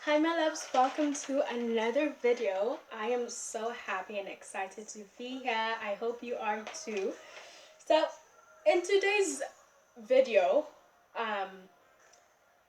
Hi my loves, welcome to another video. I am so happy and excited to be here. I hope you are too. So in today's video, um,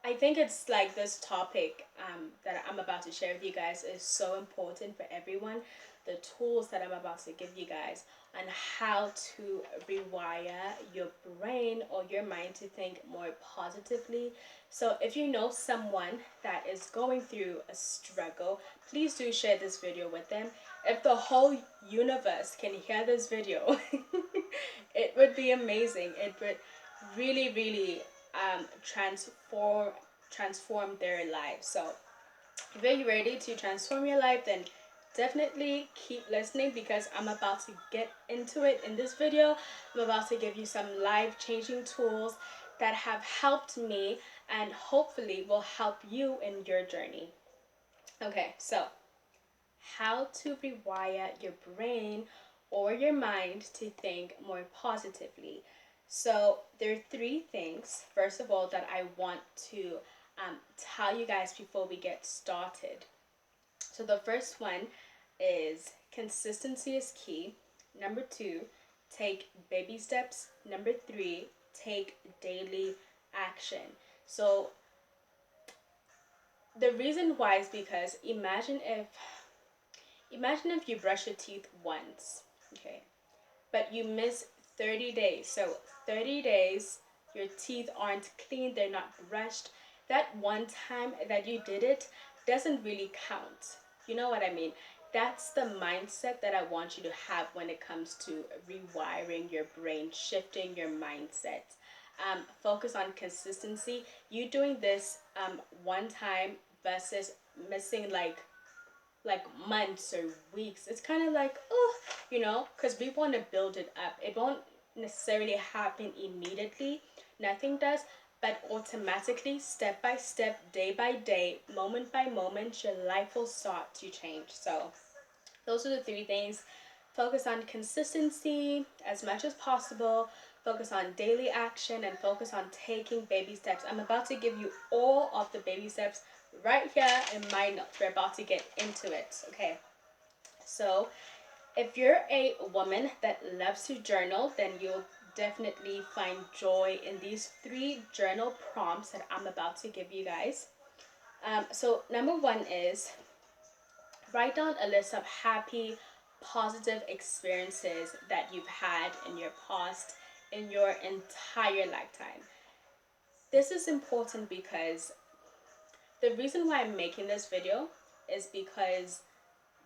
I think it's like this topic that I'm about to share with you guys is so important for everyone. The tools that I'm about to give you guys on how to rewire your brain or your mind to think more positively. So if you know someone that is going through a struggle, please do share this video with them. If the whole universe can hear this video, it would be amazing. It would really transform their lives. So if you're ready to transform your life, then definitely keep listening because I'm about to get into it in this video. I'm about to give you some life changing tools that have helped me and hopefully will help you in your journey. Okay, so how to rewire your brain or your mind to think more positively. So there are three things, first of all, that I want to tell you guys before we get started. So the first one is consistency is key. Number two, take baby steps. Number three, take daily action. So the reason why is because imagine if you brush your teeth once, okay, but you miss 30 days. So 30 days, your teeth aren't clean, they're not brushed. That one time that you did it doesn't really count. You know what I mean? That's the mindset that I want you to have when it comes to rewiring your brain, shifting your mindset. Focus on consistency. You doing this one time versus missing like months or weeks. It's kind of like, oh, because we want to build it up. It won't necessarily happen immediately. Nothing does, but automatically, step by step, day by day, moment by moment, your life will start to change. So those are the three things. Focus on consistency as much as possible. Focus on daily action and focus on taking baby steps. I'm about to give you all of the baby steps right here in my notes. We're about to get into it. Okay. So if you're a woman that loves to journal, then you'll definitely find joy in these three journal prompts that I'm about to give you guys. So number one is write down a list of happy, positive experiences that you've had in your past, in your entire lifetime. This is important because the reason why I'm making this video is because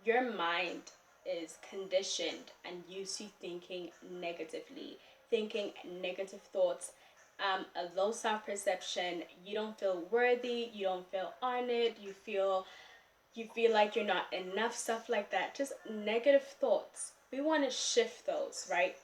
your mind is conditioned and used to thinking negatively, thinking negative thoughts, a low self-perception. You don't feel worthy, you don't feel honored, you feel like you're not enough, stuff like that. Just negative thoughts. We want to shift those, right?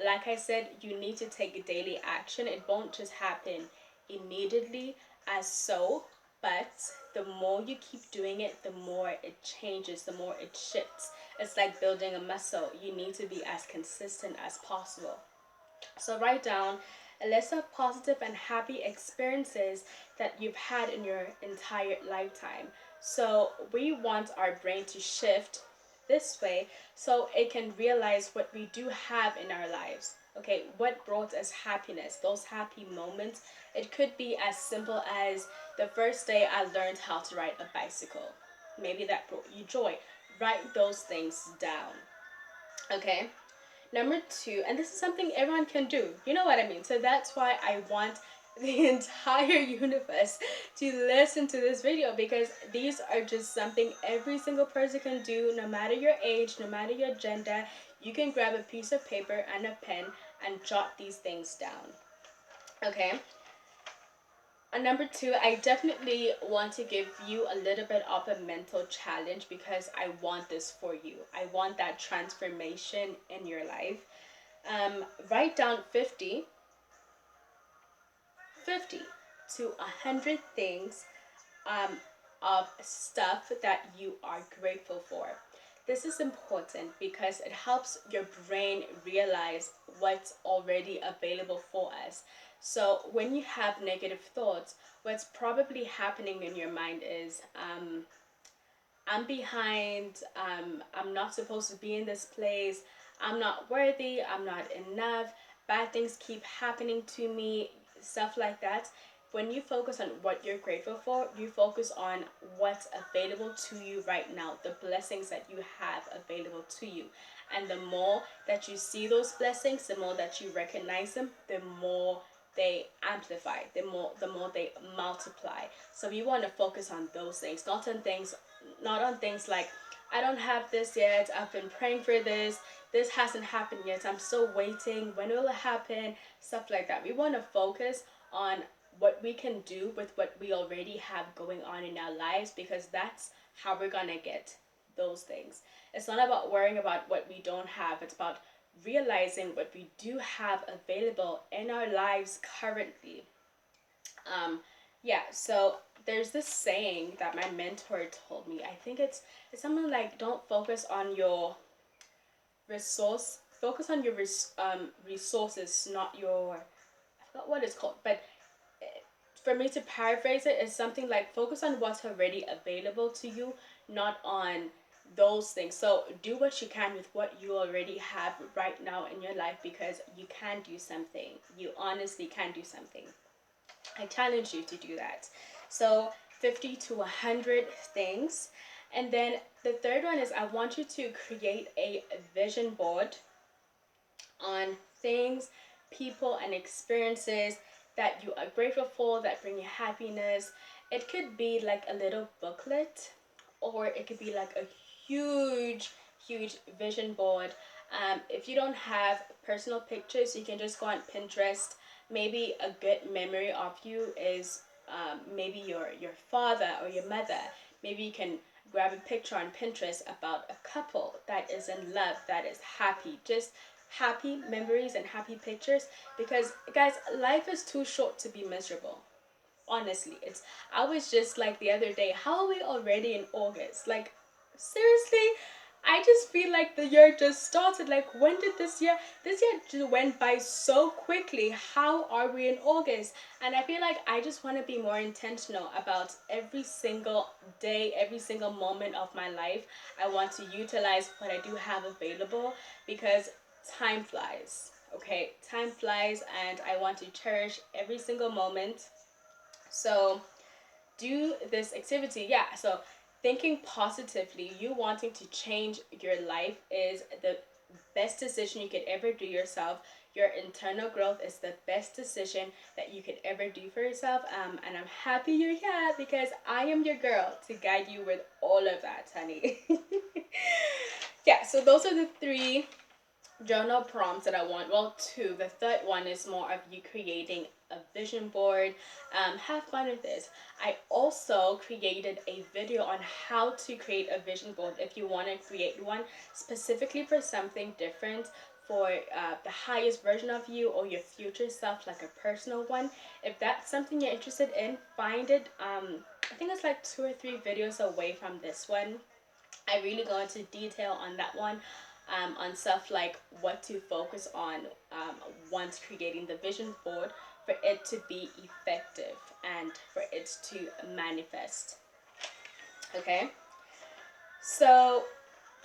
Like I said, you need to take daily action. It won't just happen immediately as so, but the more you keep doing it, the more it changes, the more it shifts. It's like building a muscle. You need to be as consistent as possible. So write down a list of positive and happy experiences that you've had in your entire lifetime. So we want our brain to shift this way so it can realize what we do have in our lives. Okay, what brought us happiness, those happy moments. It could be as simple as the first day I learned how to ride a bicycle. Maybe that brought you joy. Write those things down. Okay. Number two, and this is something everyone can do. You know what I mean? So that's why I want the entire universe to listen to this video because these are just something every single person can do, no matter your age, no matter your gender. You can grab a piece of paper and a pen and jot these things down. Okay? And number two, I definitely want to give you a little bit of a mental challenge because I want this for you. I want that transformation in your life. Write down 50 to 100 things of stuff that you are grateful for. This is important because it helps your brain realize what's already available for us. So when you have negative thoughts, what's probably happening in your mind is, I'm behind, I'm not supposed to be in this place, I'm not worthy, I'm not enough, bad things keep happening to me, stuff like that. When you focus on what you're grateful for, you focus on what's available to you right now, the blessings that you have available to you. And the more that you see those blessings, the more that you recognize them, the more they amplify, the more they multiply. So you want to focus on those things, not on things like, I don't have this yet, I've been praying for this hasn't happened yet, I'm still waiting, when will it happen, stuff like that. We want to focus on what we can do with what we already have going on in our lives, because that's how we're gonna get those things. It's not about worrying about what we don't have, it's about realizing what we do have available in our lives currently. um yeah, so there's this saying that my mentor told me. I think it's something like, don't focus on your focus on your resources, not your, I forgot what it's called, but for me to paraphrase it, is something like, focus on what's already available to you, not on those things. So do what you can with what you already have right now in your life, because you can do something. You honestly can do something. I challenge you to do that. So 50 to 100 things. And then the third one is, I want you to create a vision board on things, people, and experiences that you are grateful for, that bring you happiness. It could be like a little booklet, or it could be like a huge, huge vision board. If you don't have personal pictures, you can just go on Pinterest. Maybe a good memory of you is, maybe your father or your mother. Maybe you can grab a picture on Pinterest about a couple that is in love, that is happy. Just happy memories and happy pictures, because guys, life is too short to be miserable. Honestly, it's, I was just like the other day, how are we already in August? Like, seriously, I just feel like the year just started. Like, when did this year just went by so quickly. How are we in August? And I feel like I just want to be more intentional about every single day, every single moment of my life. I want to utilize what I do have available, because time flies. Okay, time flies, and I want to cherish every single moment. So do this activity. Yeah, so thinking positively, you wanting to change your life, is the best decision you could ever do yourself. Your internal growth is the best decision that you could ever do for yourself. And I'm happy you're here, because I am your girl to guide you with all of that, honey. Yeah, so those are the three journal prompts that I want. Well, two. The third one is more of you creating a vision board. Have fun with this. I also created a video on how to create a vision board if you want to create one specifically for something different, for the highest version of you or your future self, like a personal one. If that's something you're interested in, find it. I think it's like 2 or 3 videos away from this one. I really go into detail on that one, on stuff like what to focus on, once creating the vision board, for it to be effective and for it to manifest. Okay? So,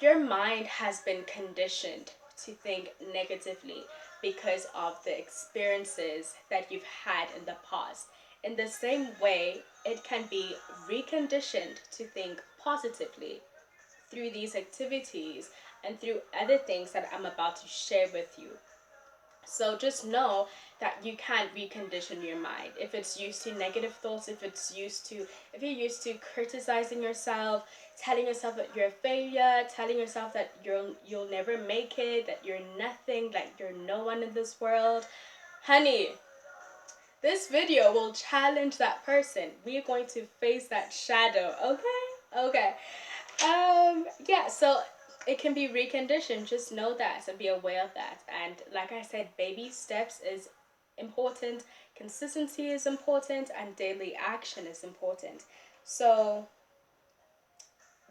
your mind has been conditioned to think negatively because of the experiences that you've had in the past. In the same way, it can be reconditioned to think positively through these activities and through other things that I'm about to share with you. So just know that you can't recondition your mind. If it's used to negative thoughts, if you're used to criticizing yourself, telling yourself that you're a failure, telling yourself that you'll never make it, that you're nothing, like you're no one in this world, honey, this video will challenge that person. We are going to face that shadow, okay? Okay. Yeah, so it can be reconditioned. Just know that and be aware of that. And like I said, baby steps is important, consistency is important, and daily action is important. So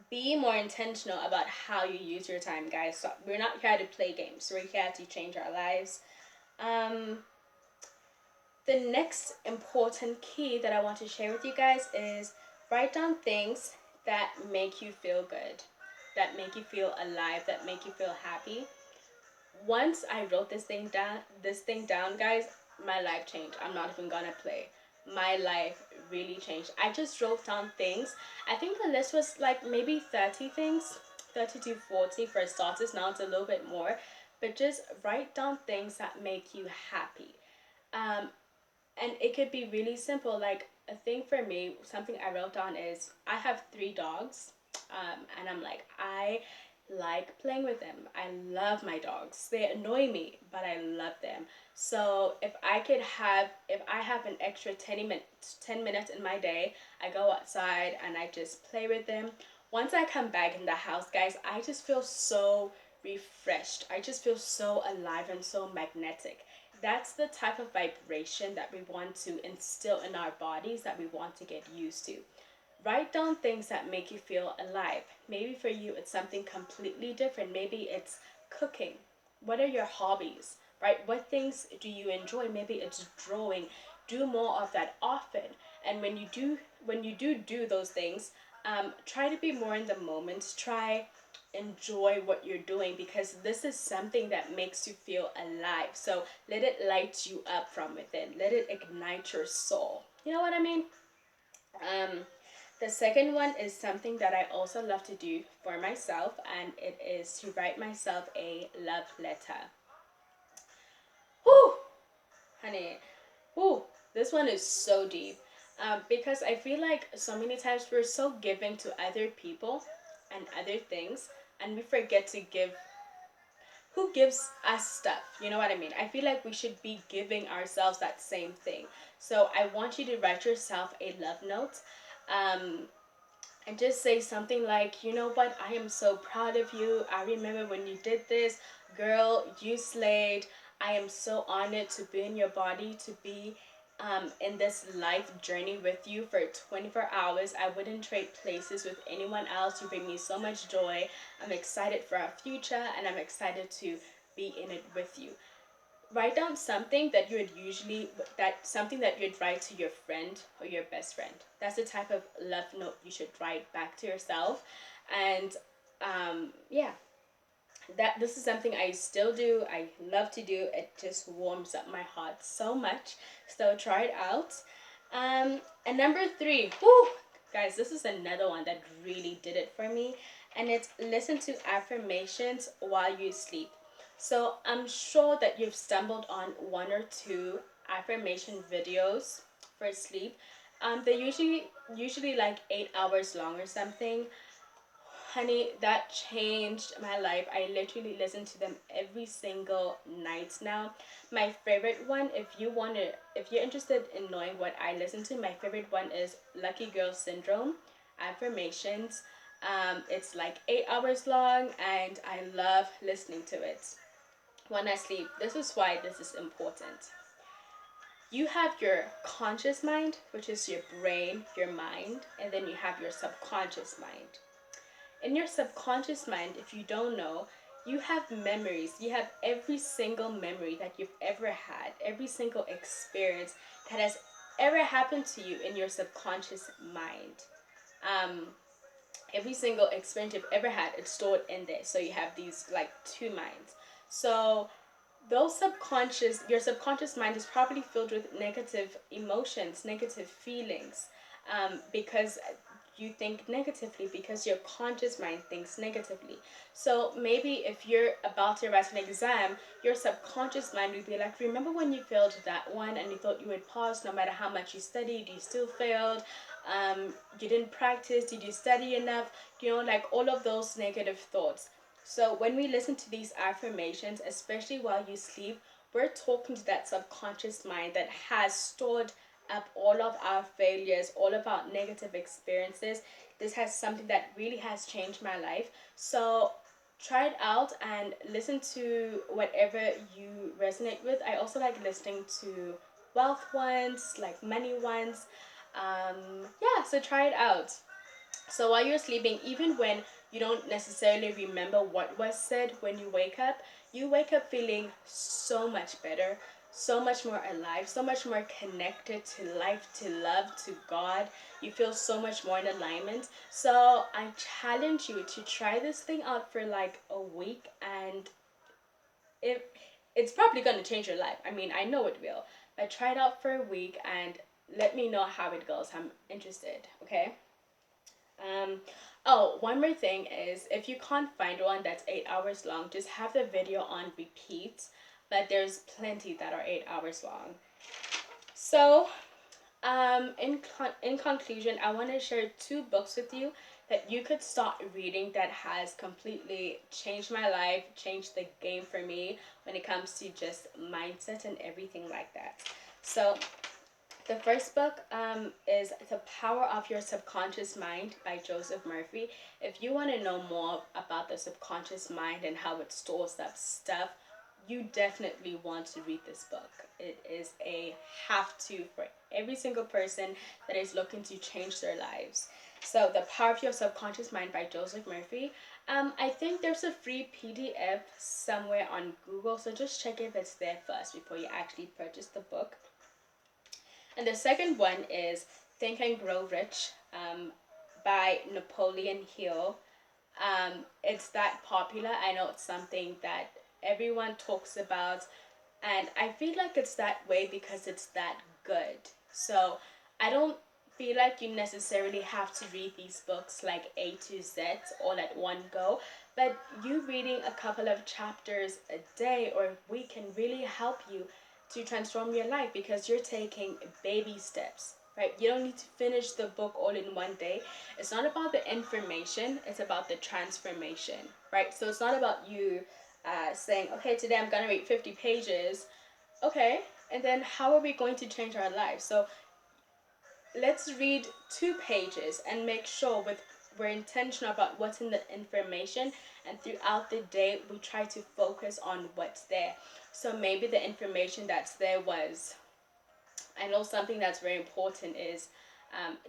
be more intentional about how you use your time, guys. So we're not here to play games, we're here to change our lives. Um The next important key that I want to share with you guys is write down things that make you feel good, that make you feel alive, that make you feel happy. Once I wrote this thing down, guys, my life changed. I'm not even gonna play. My life really changed. I just wrote down things. I think the list was like maybe 30 things, 30 to 40 for starters. Now it's a little bit more, but just write down things that make you happy. Um, and it could be really simple. Like a thing for me, something I wrote down is I have 3 dogs, and I'm like, I like playing with them. I love my dogs. They annoy me, but I love them. So if I have an extra 10 minutes in my day, I go outside and I just play with them. Once I come back in the house, guys, I just feel so refreshed. I just feel so alive and so magnetic. That's the type of vibration that we want to instill in our bodies, that we want to get used to. Write down things that make you feel alive. Maybe for you, it's something completely different. Maybe it's cooking. What are your hobbies, right? What things do you enjoy? Maybe it's drawing. Do more of that often. And when you do those things, try to be more in the moment. Try enjoy what you're doing, because this is something that makes you feel alive. So let it light you up from within. Let it ignite your soul. You know what I mean? Um, the second one is something that I also love to do for myself, and it is to write myself a love letter. Whew, honey, whew, this one is so deep. Because I feel like so many times we're so giving to other people and other things, and we forget to give who gives us stuff. You know what I mean? I feel like we should be giving ourselves that same thing. So I want you to write yourself a love note. Um, and just say something like, you know what, I am so proud of you. I remember when you did this. Girl, you slayed. I am so honored to be in your body, to be in this life journey with you for 24 hours. I wouldn't trade places with anyone else. You bring me so much joy. I'm excited for our future, and I'm excited to be in it with you. Write down something that you would usually that something that you'd write to your friend or your best friend. That's the type of love note you should write back to yourself. And yeah, that this is something I still do. I love to do. It just warms up my heart so much. So try it out. And number 3, whew, guys, this is another one that really did it for me, and it's listen to affirmations while you sleep. So I'm sure that you've stumbled on 1 or 2 affirmation videos for sleep. They're usually like 8 hours long or something. Honey, that changed my life. I literally listen to them every single night now. My favorite one, if you're interested in knowing what I listen to, my favorite one is Lucky Girl Syndrome affirmations. It's like 8 hours long, and I love listening to it when I sleep. This is why this is important. You have your conscious mind, which is your brain, your mind, and then you have your subconscious mind. In your subconscious mind, if you don't know, you have memories. You have every single memory that you've ever had, every single experience that has ever happened to you in your subconscious mind. Um, every single experience you've ever had, it's stored in there. So you have these like 2 minds. So your subconscious mind is probably filled with negative emotions, negative feelings, because you think negatively, because your conscious mind thinks negatively. So maybe if you're about to write an exam, your subconscious mind will be like, remember when you failed that one and you thought you would pass no matter how much you studied, you still failed. You didn't practice, did you study enough? Like all of those negative thoughts. So when we listen to these affirmations, especially while you sleep, we're talking to that subconscious mind that has stored up all of our failures, all of our negative experiences. This has something that really has changed my life. So try it out and listen to whatever you resonate with. I also like listening to wealth ones, like money ones. Yeah, so try it out. So while you're sleeping, even when you don't necessarily remember what was said, when you wake up feeling so much better, so much more alive, so much more connected to life, to love, to God. You feel so much more in alignment. So I challenge you to try this thing out for like a week, and it it's probably going to change your life. I mean, I know it will. But try it out for a week and let me know how it goes. I'm interested, okay? Um, oh, one more thing is if you can't find one that's 8 hours long, just have the video on repeat. But there's plenty that are 8 hours long. So, in conclusion, I want to share two books with you that you could start reading that has completely changed my life, changed the game for me when it comes to just mindset and everything like that. So, the first book is The Power of Your Subconscious Mind by Joseph Murphy. If you want to know more about the subconscious mind and how it stores up stuff, you definitely want to read this book. It is a have to for every single person that is looking to change their lives. So, The Power of Your Subconscious Mind by Joseph Murphy. I think there's a free PDF somewhere on Google, so just check if it's there first before you actually purchase the book. And the second one is Think and Grow Rich by Napoleon Hill. It's that popular. I know it's something that everyone talks about, and I feel like it's that way because it's that good. So I don't feel like you necessarily have to read these books like A to Z all at one go, but you reading a couple of chapters a day or a week can really help you to transform your life because you're taking baby steps, right? You don't need to finish the book all in one day. It's not about the information, it's about the transformation, right? So it's not about you saying, okay, today I'm going to read 50 pages. Okay, and then how are we going to change our lives? So let's read 2 pages and make sure we're intentional about what's in the information, and throughout the day we try to focus on what's there. So maybe the information that's there was, I know something that's very important is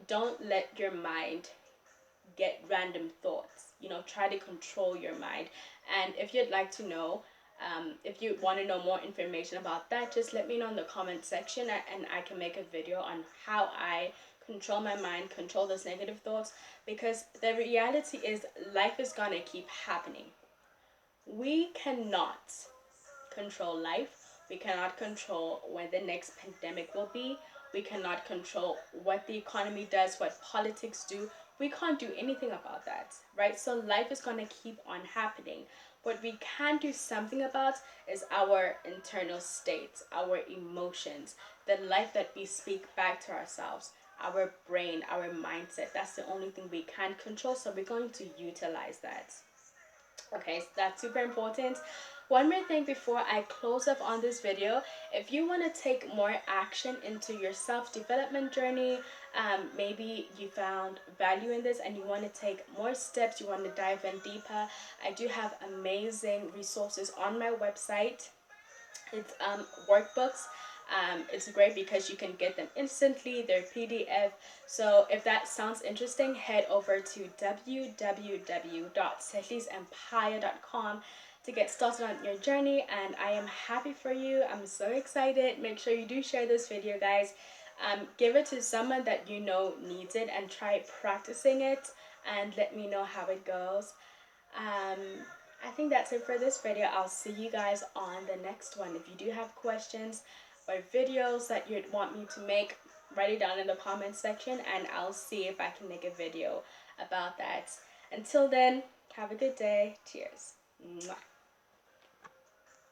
don't let your mind get random thoughts. Try to control your mind. And if you'd like to know, if you want to know more information about that, just let me know in the comment section, and I can make a video on how I control my mind, control those negative thoughts, because the reality is life is gonna keep happening. We cannot control life. We cannot control when the next pandemic will be. We cannot control what the economy does, what politics do. We can't do anything about that, right? So life is going to keep on happening. What we can do something about is our internal states, our emotions, the life that we speak back to ourselves, our brain, our mindset. That's the only thing we can control. So we're going to utilize that. Okay, so that's super important. One more thing before I close up on this video, if you want to take more action into your self-development journey, maybe you found value in this and you want to take more steps, you want to dive in deeper, I do have amazing resources on my website. It's workbooks. It's great because you can get them instantly. They're PDF. So if that sounds interesting, head over to www.setliesempire.com to get started on your journey. And I am happy for you. I'm so excited. Make sure you do share this video, guys. Give it to someone that you know needs it and try practicing it and let me know how it goes. I think that's it for this video. I'll see you guys on the next one. If you do have questions or videos that you'd want me to make, write it down in the comment section and I'll see if I can make a video about that. Until then, have a good day. Cheers. Mwah.